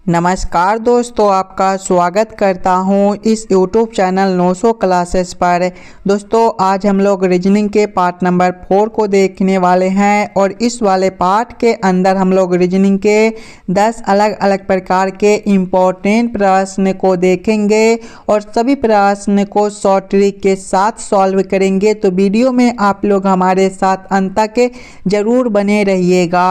नमस्कार दोस्तों, आपका स्वागत करता हूं इस YouTube चैनल 900 क्लासेस पर। दोस्तों आज हम लोग रीजनिंग के पार्ट नंबर 4 को देखने वाले हैं और इस वाले पार्ट के अंदर हम लोग रीजनिंग के 10 अलग अलग प्रकार के इम्पोर्टेंट प्रश्न को देखेंगे और सभी प्रश्न को शॉर्ट ट्रिक के साथ सॉल्व करेंगे। तो वीडियो में आप लोग हमारे साथ अंत तक जरूर बने रहिएगा।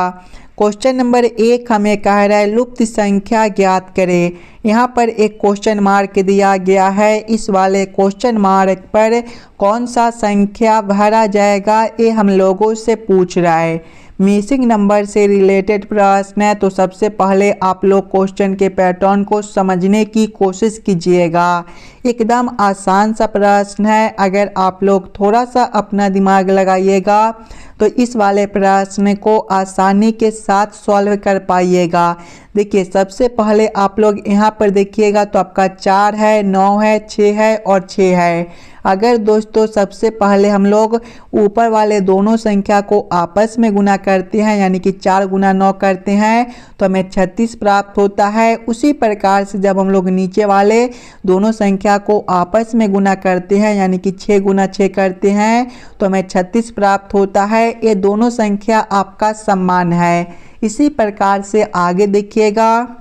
क्वेश्चन नंबर 1 हमें कह रहा है लुप्त संख्या ज्ञात करें। यहाँ पर एक क्वेश्चन मार्क दिया गया है। इस वाले क्वेश्चन मार्क पर कौन सा संख्या भरा जाएगा ये हम लोगों से पूछ रहा है। मिसिंग नंबर से रिलेटेड प्रश्न है, तो सबसे पहले आप लोग क्वेश्चन के पैटर्न को समझने की कोशिश कीजिएगा। एकदम आसान सा प्रश्न है। अगर आप लोग थोड़ा सा अपना दिमाग लगाइएगा तो इस वाले प्रश्न को आसानी के साथ सॉल्व कर पाइएगा। देखिए सबसे पहले आप लोग यहाँ पर देखिएगा तो आपका 4 है, 9 है, 6 है और 6 है। अगर दोस्तों सबसे पहले हम लोग ऊपर वाले दोनों संख्या को आपस में गुना करते हैं, यानी कि 4 गुना 9 करते हैं तो हमें 36 प्राप्त होता है। उसी प्रकार से जब हम लोग नीचे वाले दोनों संख्या को आपस में गुना करते हैं, यानी कि 6 गुना 6 करते हैं तो हमें 36 प्राप्त होता है। ये दोनों संख्या आपका समान है। इसी प्रकार से आगे देखिएगा,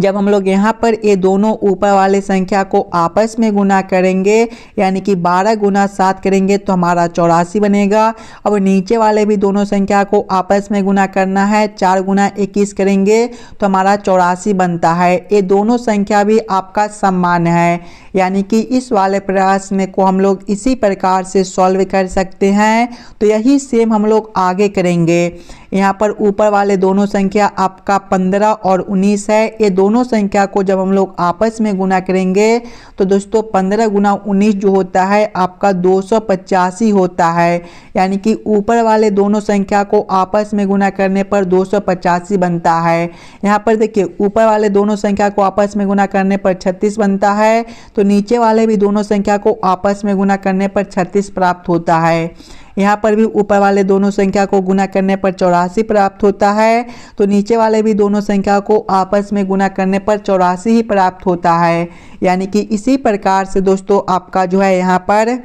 जब हम लोग यहाँ पर ये दोनों ऊपर वाले संख्या को आपस में गुना करेंगे, यानी कि 12 गुना 7 करेंगे तो हमारा 84 बनेगा। अब नीचे वाले भी दोनों संख्या को आपस में गुना करना है, 4 गुना 21 करेंगे तो हमारा 84 बनता है। ये दोनों संख्या भी आपका समान है, यानी कि इस वाले प्रश्न को हम लोग इसी प्रकार से सॉल्व कर सकते हैं। तो यही सेम हम लोग आगे करेंगे। यहाँ पर ऊपर वाले दोनों संख्या आपका 15 और 19 है। ये दोनों संख्या को जब हम लोग आपस में गुना करेंगे तो दोस्तों 15 गुना 19 जो होता है आपका 285 होता है, यानी कि ऊपर वाले दोनों संख्या को आपस में गुना करने पर 285 बनता है। यहाँ पर देखिए ऊपर वाले दोनों संख्या को आपस में गुना करने पर 36 बनता है, तो नीचे वाले भी दोनों संख्या को आपस में गुना करने पर 36 प्राप्त होता है। यहाँ पर भी ऊपर वाले दोनों संख्या को गुना करने पर 84 प्राप्त होता है, तो नीचे वाले भी दोनों संख्या को आपस में गुना करने पर 84 ही प्राप्त होता है। यानी कि इसी प्रकार से दोस्तों आपका जो है यहाँ पर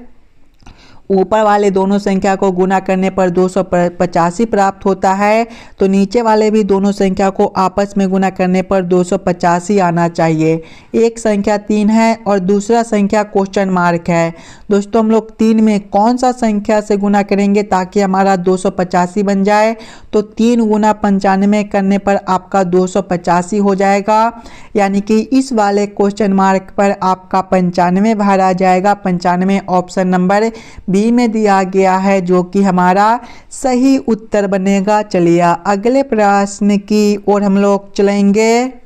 ऊपर वाले दोनों संख्या को गुना करने पर 285 प्राप्त होता है, तो नीचे वाले भी दोनों संख्या को आपस में गुना करने पर 285 आना चाहिए। एक संख्या 3 है और दूसरा संख्या क्वेश्चन मार्क है। दोस्तों हम लोग 3 में कौन सा संख्या से गुना करेंगे ताकि हमारा 285 बन जाए, तो 3 गुना 95 करने पर आपका 285 हो जाएगा। यानी कि इस वाले क्वेश्चन मार्क पर आपका 95 भरा जाएगा। 95 ऑप्शन नंबर बी में दिया गया है, जो कि हमारा सही उत्तर बनेगा। चलिए अगले प्रश्न की ओर हम लोग चलेंगे।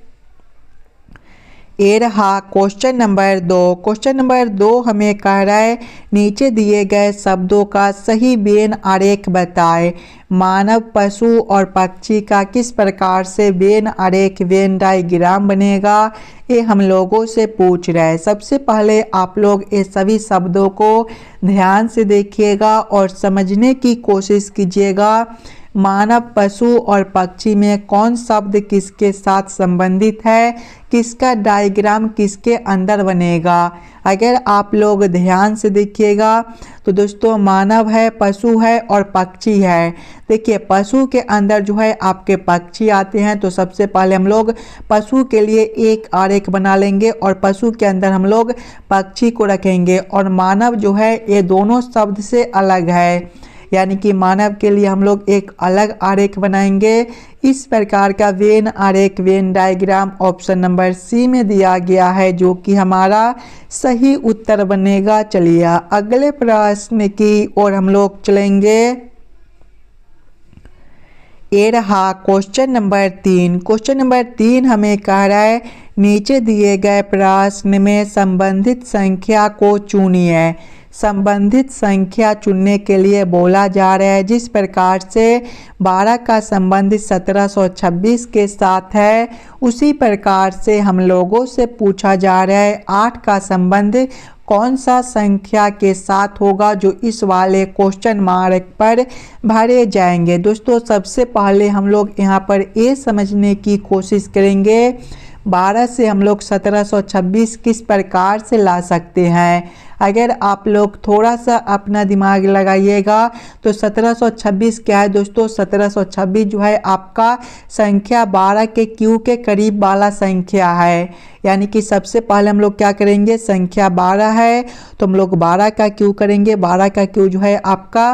ये रहा क्वेश्चन नंबर 2। क्वेश्चन नंबर 2 हमें कह रहा है नीचे दिए गए शब्दों का सही वेन आरेख बताएं। मानव, पशु और पक्षी का किस प्रकार से वेन आरेख वेन डायग्राम बनेगा, ये हम लोगों से पूछ रहे हैं। सबसे पहले आप लोग ये सभी शब्दों को ध्यान से देखिएगा और समझने की कोशिश कीजिएगा। मानव, पशु और पक्षी में कौन शब्द किसके साथ संबंधित है, किसका डायग्राम किसके अंदर बनेगा। अगर आप लोग ध्यान से देखिएगा तो दोस्तों मानव है, पशु है और पक्षी है। देखिए पशु के अंदर जो है आपके पक्षी आते हैं, तो सबसे पहले हम लोग पशु के लिए एक आरेख बना लेंगे और पशु के अंदर हम लोग पक्षी को रखेंगे। और मानव जो है ये दोनों शब्द से अलग है, यानी कि मानव के लिए हम लोग एक अलग आरेख बनाएंगे। इस प्रकार का वेन आरेख Venn diagram option number C में दिया गया है, जो कि हमारा सही उत्तर बनेगा। चलिए अगले प्रश्न की ओर हम लोग चलेंगे। ये रहा क्वेश्चन नंबर 3। क्वेश्चन नंबर 3 हमें कह रहा है नीचे दिए गए प्रश्न में संबंधित संख्या को चुनिए। संबंधित संख्या चुनने के लिए बोला जा रहा है जिस प्रकार से 12 का संबंध 1726 के साथ है, उसी प्रकार से हम लोगों से पूछा जा रहा है 8 का संबंध कौन सा संख्या के साथ होगा जो इस वाले क्वेश्चन मार्क पर भरे जाएंगे। दोस्तों सबसे पहले हम लोग यहाँ पर ये समझने की कोशिश करेंगे 12 से हम लोग 1726 किस प्रकार से ला सकते हैं। अगर आप लोग थोड़ा सा अपना दिमाग लगाइएगा तो 1726 क्या है दोस्तों, 1726 जो है आपका संख्या 12 के क्यू के करीब वाला संख्या है। यानी कि सबसे पहले हम लोग क्या करेंगे, संख्या 12 है तो हम लोग 12 का क्यू करेंगे। 12 का क्यू जो है आपका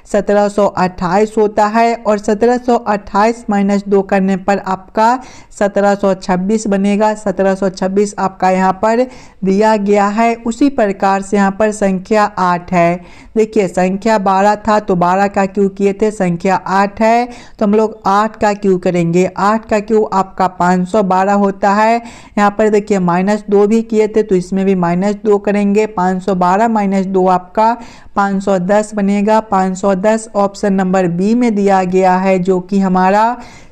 1728 होता है और 1728 - 2 करने पर आपका 1726 बनेगा। 1726 आपका यहाँ पर दिया गया है। उसी प्रकार से यहाँ पर संख्या 8 है। देखिए संख्या 12 था तो 12 का क्यू किए थे, संख्या 8 है तो हम लोग 8 का क्यू करेंगे। 8 का क्यू आपका 512 होता है। यहाँ पर देखिए -2 भी किए थे तो इसमें भी -2 करेंगे। 512 - 2 आपका 510 बनेगा। 510 ऑप्शन नंबर बी में दिया गया है जो कि हमारा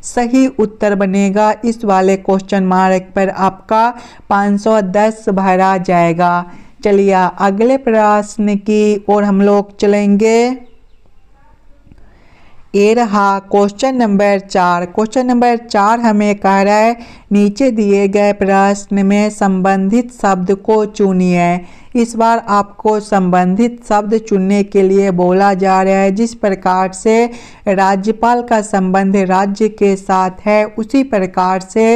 सही उत्तर बनेगा। इस वाले क्वेश्चन मार्क पर आपका 510 भरा जाएगा। चलिए अगले प्रश्न की ओर हम लोग चलेंगे। ये रहा क्वेश्चन नंबर 4। क्वेश्चन नंबर 4 हमें कह रहा है नीचे दिए गए प्रश्न में संबंधित शब्द को चुनिए। इस बार आपको संबंधित शब्द चुनने के लिए बोला जा रहा है। जिस प्रकार से राज्यपाल का संबंध राज्य के साथ है उसी प्रकार से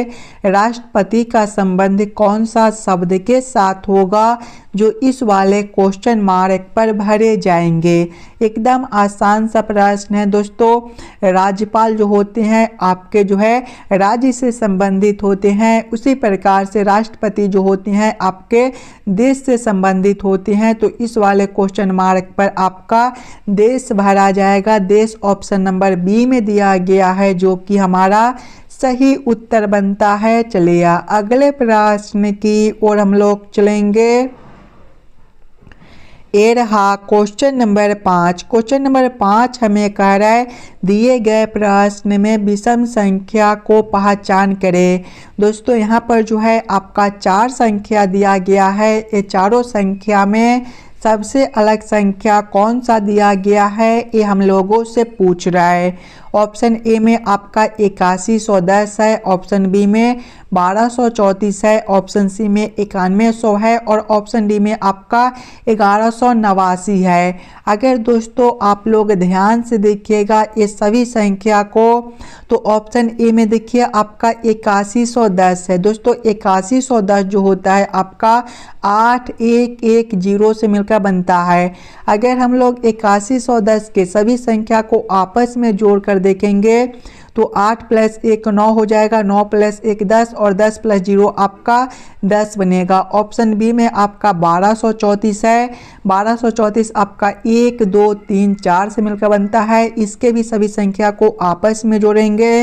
राष्ट्रपति का संबंध कौन सा शब्द के साथ होगा जो इस वाले क्वेश्चन मार्क पर भरे जाएंगे। एकदम आसान सा प्रश्न है दोस्तों। राज्यपाल जो होते हैं आपके जो है राज्य से संबंधित होते हैं, उसी प्रकार से राष्ट्रपति जो होते हैं आपके देश से संबंधित होते हैं। तो इस वाले क्वेश्चन मार्क पर आपका देश भरा जाएगा। देश ऑप्शन नंबर बी में दिया गया है जो कि हमारा सही उत्तर बनता है। चलिए अगले प्रश्न की ओर हम लोग चलेंगे। ये रहा क्वेश्चन नंबर 5। क्वेश्चन नंबर 5 हमें कह रहा है दिए गए प्रश्न में विषम संख्या को पहचान करें। दोस्तों यहाँ पर जो है आपका 4 संख्या दिया गया है। ये चारों संख्या में सबसे अलग संख्या कौन सा दिया गया है ये हम लोगों से पूछ रहा है। ऑप्शन ए में आपका 8110 है, ऑप्शन बी में 1234 है, ऑप्शन सी में 9100 है और ऑप्शन डी में आपका 1189 है। अगर दोस्तों आप लोग ध्यान से देखिएगा ये सभी संख्या को तो ऑप्शन ए में देखिए आपका 8110 है। दोस्तों 8110 जो होता है आपका 8110 से मिलकर बनता है। अगर हम लोग 8110 के सभी संख्या को आपस में जोड़कर देखेंगे तो 8 + 1 9 हो जाएगा, 9 + 1 10 और 10 + 0 आपका 10 बनेगा। ऑप्शन बी में आपका 1234 है। 1234 आपका 1 2 3 4 से मिलकर बनता है। इसके भी सभी संख्या को आपस में जोड़ेंगे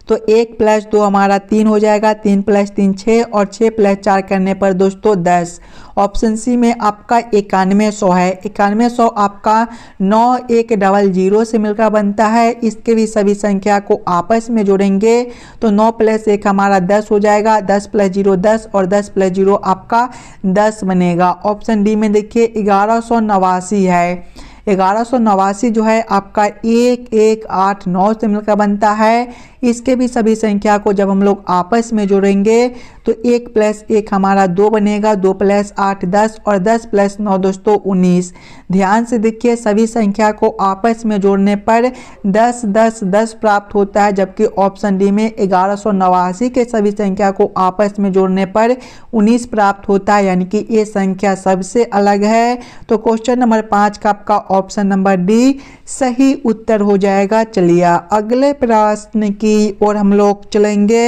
तो 1 + 2 हमारा 3 हो जाएगा, 3 + 3 6 और 6 + 4 करने पर दोस्तों 10। ऑप्शन सी में आपका 9100 है। 9100 आपका 9100 से मिलकर बनता है। इसके भी सभी संख्या को आपस में जोड़ेंगे तो 9 + 1 हमारा 10 हो जाएगा, 10 + 0 10 और 10 + 0 आपका 10 बनेगा। ऑप्शन डी में देखिए 1189 है। 1189 जो है आपका 1189 से मिलकर बनता है। इसके भी सभी संख्या को जब हम लोग आपस में जोड़ेंगे तो 1 + 1 हमारा 2 बनेगा, 2 + 8 10 और 10 + 9 दोस्तों 19। ध्यान से देखिए सभी संख्या को आपस में जोड़ने पर 10 10 10 प्राप्त होता है, जबकि ऑप्शन डी में 1189 के सभी संख्या को आपस में जोड़ने पर 19 प्राप्त होता है। यानी कि ये संख्या सबसे अलग है। तो क्वेश्चन नंबर 5 का आपका ऑप्शन नंबर डी सही उत्तर हो जाएगा। चलिए अगले प्रश्न की ओर हम लोग चलेंगे।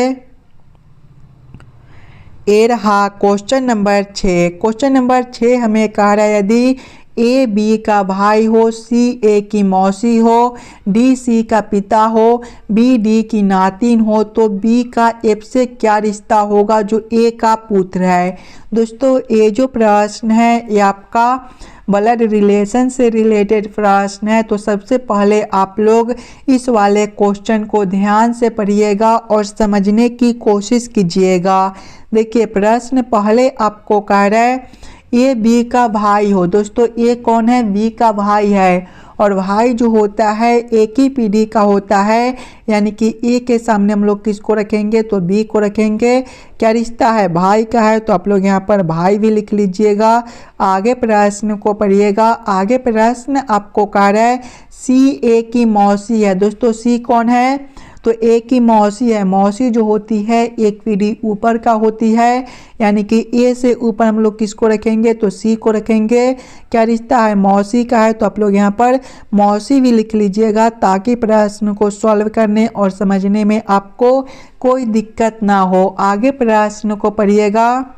ये रहा क्वेश्चन नंबर 6। क्वेश्चन नंबर 6 हमें कह रहा है यदि ए बी का भाई हो, सी ए की मौसी हो, डी सी का पिता हो, बी डी की नातिन हो तो बी का एफ से क्या रिश्ता होगा जो ए का पुत्र है। दोस्तों ये जो प्रश्न है ये आपका ब्लड रिलेशन से रिलेटेड प्रश्न है। तो सबसे पहले आप लोग इस वाले क्वेश्चन को ध्यान से पढ़िएगा और समझने की कोशिश कीजिएगा। देखिए प्रश्न पहले आपको कह रहा है ए बी का भाई हो। दोस्तों ए कौन है? बी का भाई है, और भाई जो होता है एक ही पीढ़ी का होता है, यानी कि ए के सामने हम लोग किसको रखेंगे? तो बी को रखेंगे। क्या रिश्ता है? भाई का है, तो आप लोग यहाँ पर भाई भी लिख लीजिएगा। आगे प्रश्न को पढ़िएगा। आगे प्रश्न आपको कह रहा है सी ए की मौसी है। दोस्तों सी कौन है? तो ए की मौसी है। मौसी जो होती है एक पीढ़ी ऊपर का होती है, यानी कि ए से ऊपर हम लोग किसको रखेंगे? तो सी को रखेंगे। क्या रिश्ता है? मौसी का है, तो आप लोग यहाँ पर मौसी भी लिख लीजिएगा, ताकि प्रश्न को सॉल्व करने और समझने में आपको कोई दिक्कत ना हो। आगे प्रश्न को पढ़िएगा।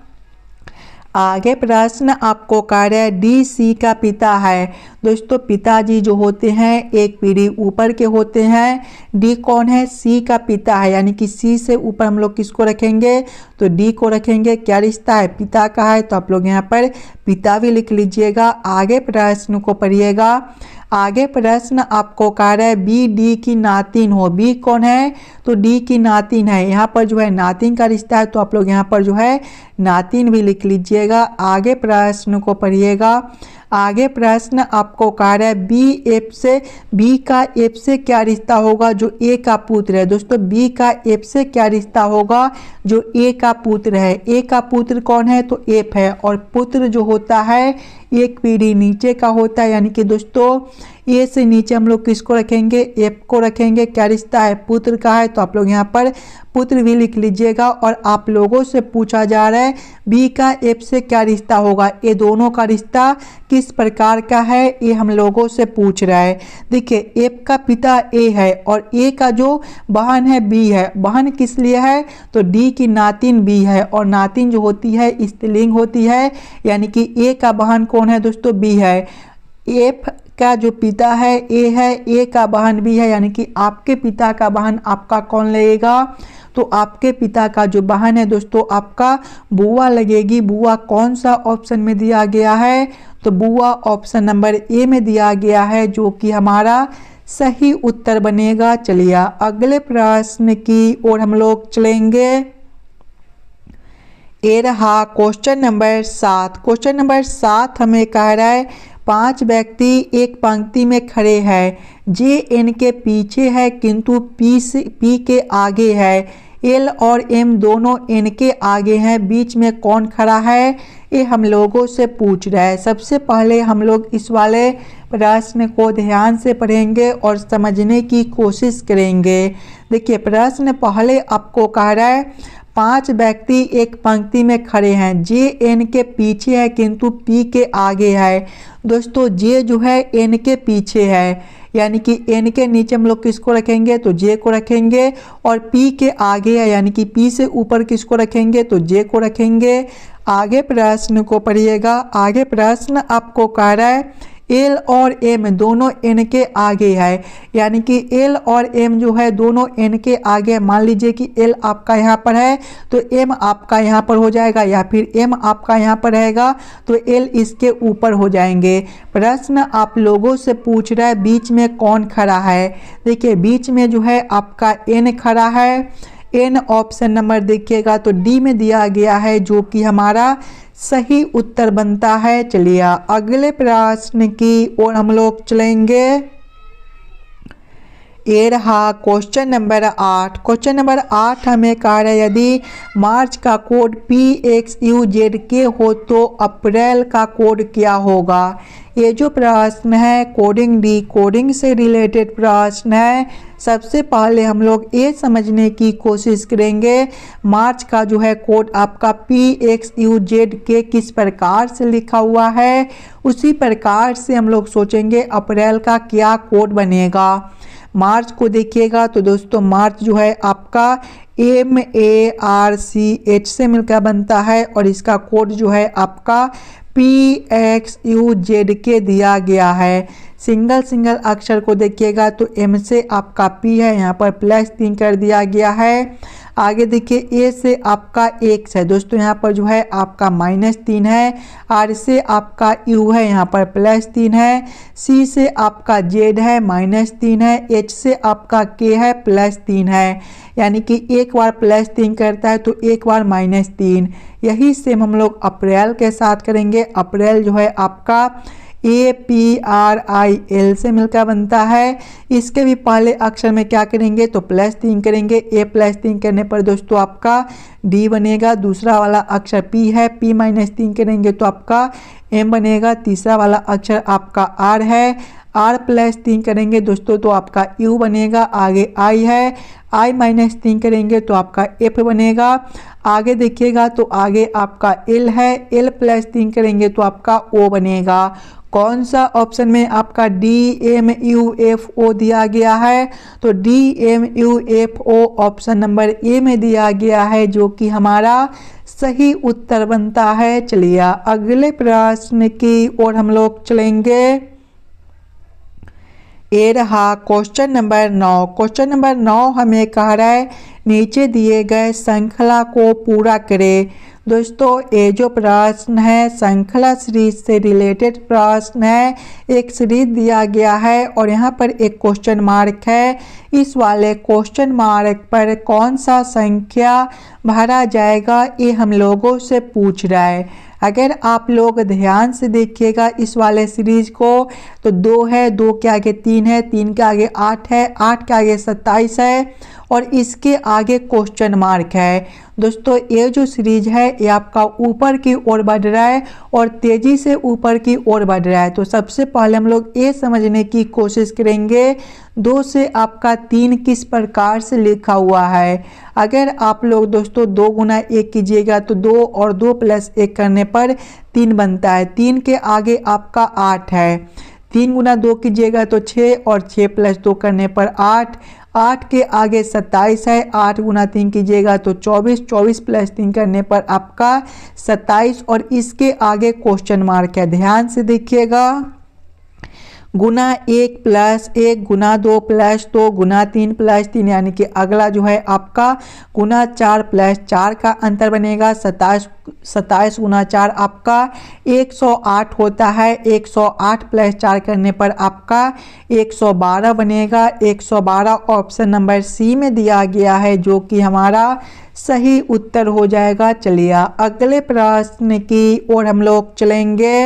आगे प्रश्न आपको कह रहा है डी सी का पिता है। दोस्तों पिताजी जो होते हैं एक पीढ़ी ऊपर के होते हैं। डी कौन है? सी का पिता है, यानी कि सी से ऊपर हम लोग किसको रखेंगे? तो डी को रखेंगे। क्या रिश्ता है? पिता का है, तो आप लोग यहाँ पर पिता भी लिख लीजिएगा। आगे प्रश्न को पढ़िएगा। आगे प्रश्न आपको कह रहा है बी डी की नातिन हो। बी कौन है? तो डी की नातिन है। यहाँ पर जो है नातिन का रिश्ता है, तो आप लोग यहाँ पर जो है नातिन भी लिख लीजिएगा। आगे प्रश्न को पढ़िएगा। आगे प्रश्न आपको कह रहा है बी का एफ से क्या रिश्ता होगा जो ए का पुत्र है। दोस्तों बी का एफ से क्या रिश्ता होगा जो ए का पुत्र है। ए का पुत्र कौन है? तो एफ है, और पुत्र जो होता है एक पीढ़ी नीचे का होता है, यानी कि दोस्तों ए से नीचे हम लोग किसको रखेंगे? एफ को रखेंगे। क्या रिश्ता है? पुत्र का है, तो आप लोग यहाँ पर पुत्र भी लिख लीजिएगा। और आप लोगों से पूछा जा रहा है बी का एफ से क्या रिश्ता होगा। ये दोनों का रिश्ता किस प्रकार का है, ये हम लोगों से पूछ रहा है। देखिए एफ का पिता ए है, और ए का जो बहन है बी है। बहन किस लिए है? तो डी की नातिन बी है, और नातिन जो होती है स्त्रीलिंग होती है, यानी कि ए का बहन कौन है? दोस्तों बी है। एफ का जो पिता है ए है, ए का बहन बी है, यानी कि आपके पिता का बहन आपका कौन लगेगा? तो आपके पिता का जो बहन है दोस्तों आपका बुआ लगेगी। बुआ कौन सा ऑप्शन में दिया गया है? तो बुआ ऑप्शन नंबर ए में दिया गया है, जो कि हमारा सही उत्तर बनेगा। चलिए अगले प्रश्न की ओर हम लोग चलेंगे। ये रहा क्वेश्चन नंबर 7। क्वेश्चन नंबर 7 हमें कह रहा है 5 व्यक्ति एक पंक्ति में खड़े हैं। जे एन के पीछे है किंतु पी के आगे है। एल और एम दोनों एन के आगे हैं। बीच में कौन खड़ा है? ये हम लोगों से पूछ रहा है। सबसे पहले हम लोग इस वाले प्रश्न को ध्यान से पढ़ेंगे और समझने की कोशिश करेंगे। देखिए प्रश्न पहले आपको कह रहा है 5 व्यक्ति एक पंक्ति में खड़े हैं। जे एन के पीछे है किंतु पी के आगे है। दोस्तों जे जो है एन के पीछे है, यानी कि एन के नीचे हम लोग किसको रखेंगे? तो जे को रखेंगे। और पी के आगे है, यानी कि पी से ऊपर किसको रखेंगे? तो जे को रखेंगे। आगे प्रश्न को पढ़िएगा। आगे प्रश्न आपको कह रहा है एल और एम दोनों एन के आगे है, यानी कि एल और एम जो है दोनों एन के आगे। मान लीजिए कि एल आपका यहाँ पर है तो एम आपका यहाँ पर हो जाएगा, या फिर एम आपका यहाँ पर रहेगा तो एल इसके ऊपर हो जाएंगे। प्रश्न आप लोगों से पूछ रहा है बीच में कौन खड़ा है। देखिए बीच में जो है आपका एन खड़ा है। एन ऑप्शन नंबर देखिएगा तो डी में दिया गया है, जो कि हमारा सही उत्तर बनता है। चलिए अगले प्रश्न की ओर हम लोग चलेंगे। ये रहा क्वेश्चन नंबर 8। क्वेश्चन नंबर 8 हमें कह रहा है यदि मार्च का कोड PXUZK हो तो अप्रैल का कोड क्या होगा। ये जो प्रश्न है कोडिंग डी कोडिंग से रिलेटेड प्रश्न है। सबसे पहले हम लोग ये समझने की कोशिश करेंगे मार्च का जो है कोड आपका PXUZK किस प्रकार से लिखा हुआ है, उसी प्रकार से हम लोग सोचेंगे अप्रैल का क्या कोड बनेगा। मार्च को देखिएगा तो दोस्तों मार्च जो है आपका MARCH से मिलकर बनता है, और इसका कोड जो है आपका PXUZK दिया गया है। सिंगल अक्षर को देखिएगा तो M से आपका P है, यहाँ पर +3 कर दिया गया है। आगे देखिए ए से आपका x है दोस्तों, यहाँ पर जो है आपका -3 है। r से आपका u है, यहाँ पर +3 है। c से आपका z है, -3 है। h से आपका k है, +3 है। यानी कि एक बार +3 करता है तो एक बार -3। यही सेम हम लोग अप्रैल के साथ करेंगे। अप्रैल जो है आपका APRIL से मिलकर बनता है। इसके भी पहले अक्षर में क्या करेंगे तो +3 करेंगे। A +3 करने पर दोस्तों आपका D बनेगा। दूसरा वाला अक्षर P है, P -3 करेंगे तो आपका M बनेगा। तीसरा वाला अक्षर आपका R है, R +3 करेंगे दोस्तों तो आपका U बनेगा। आगे I है, I -3 करेंगे तो आपका F बनेगा। आगे देखिएगा तो आगे आपका L है, L +3 करेंगे तो आपका O बनेगा। कौन सा ऑप्शन में आपका DMUFO दिया गया है तो DMUFO ऑप्शन नंबर ए में दिया गया है, जो कि हमारा सही उत्तर बनता है। चलिए अगले प्रश्न की ओर हम लोग चलेंगे। ये रहा क्वेश्चन नंबर 9। क्वेश्चन नंबर 9 हमें कह रहा है नीचे दिए गए श्रृंखला को पूरा करें। दोस्तों ये जो प्रश्न है श्रृंखला सीरीज से रिलेटेड प्रश्न है। एक सीरीज दिया गया है और यहाँ पर एक क्वेश्चन मार्क है। इस वाले क्वेश्चन मार्क पर कौन सा संख्या भरा जाएगा ये हम लोगों से पूछ रहा है। अगर आप लोग ध्यान से देखिएगा इस वाले सीरीज को तो 2 है, 2 के आगे 3 है, 3 के आगे 8 है, 8 के आगे 27 है और इसके आगे क्वेश्चन मार्क है। दोस्तों ये जो सीरीज है ये आपका ऊपर की ओर बढ़ रहा है और तेजी से ऊपर की ओर बढ़ रहा है। तो सबसे पहले हम लोग ये समझने की कोशिश करेंगे 2 से आपका 3 किस प्रकार से लिखा हुआ है। अगर आप लोग दोस्तों 2 गुना 1 कीजिएगा तो 2 और 2 + 1 करने पर 3 बनता है। 3 के आगे आपका 8 है। 3 गुना 2 कीजिएगा तो 6 और 6 + 2 करने पर 8। 8 के आगे 27 है। 8 गुना 3 कीजिएगा तो 24। 24 + 3 करने पर आपका 27 और इसके आगे क्वेश्चन मार्क है। ध्यान से देखिएगा। गुना 1 + 1 गुना 2 + 2 गुना 3 + 3 यानी कि अगला जो है आपका गुना 4 + 4 का अंतर बनेगा। 27 गुना 4 आपका 108 होता है। 108 + 4 करने पर आपका 112 बनेगा। 112 ऑप्शन नंबर सी में दिया गया है, जो कि हमारा सही उत्तर हो जाएगा। चलिए अगले प्रश्न की ओर हम लोग चलेंगे।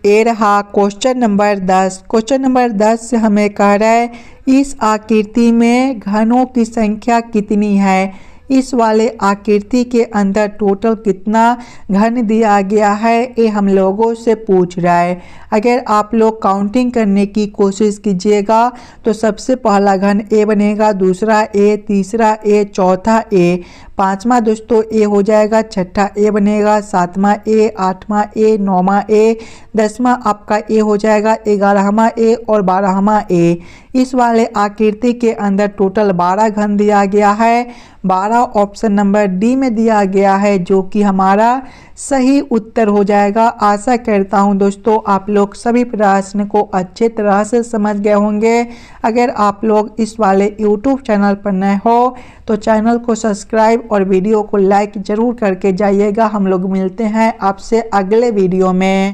ये रहा क्वेश्चन नंबर 10। क्वेश्चन नंबर 10 से हमें कह रहा है इस आकृति में घनों की संख्या कितनी है। इस वाले आकृति के अंदर टोटल कितना घन दिया गया है ये हम लोगों से पूछ रहा है। अगर आप लोग काउंटिंग करने की कोशिश कीजिएगा तो सबसे पहला घन ए बनेगा, दूसरा ए, तीसरा ए, चौथा ए, पांचवा दोस्तों ए हो जाएगा, छठा ए बनेगा, सातवां ए, आठवां ए, नौवां ए, 10वां आपका ए हो जाएगा, 11वां ए और 12वां ए। इस वाले आकृति के अंदर टोटल 12 घन दिया गया है। 12 ऑप्शन नंबर डी में दिया गया है, जो कि हमारा सही उत्तर हो जाएगा। आशा करता हूं दोस्तों आप लोग सभी प्रश्न को अच्छे तरह से समझ गए होंगे। अगर आप लोग इस वाले YouTube चैनल पर नए हो तो चैनल को सब्सक्राइब और वीडियो को लाइक जरूर करके जाइएगा। हम लोग मिलते हैं आपसे अगले वीडियो में।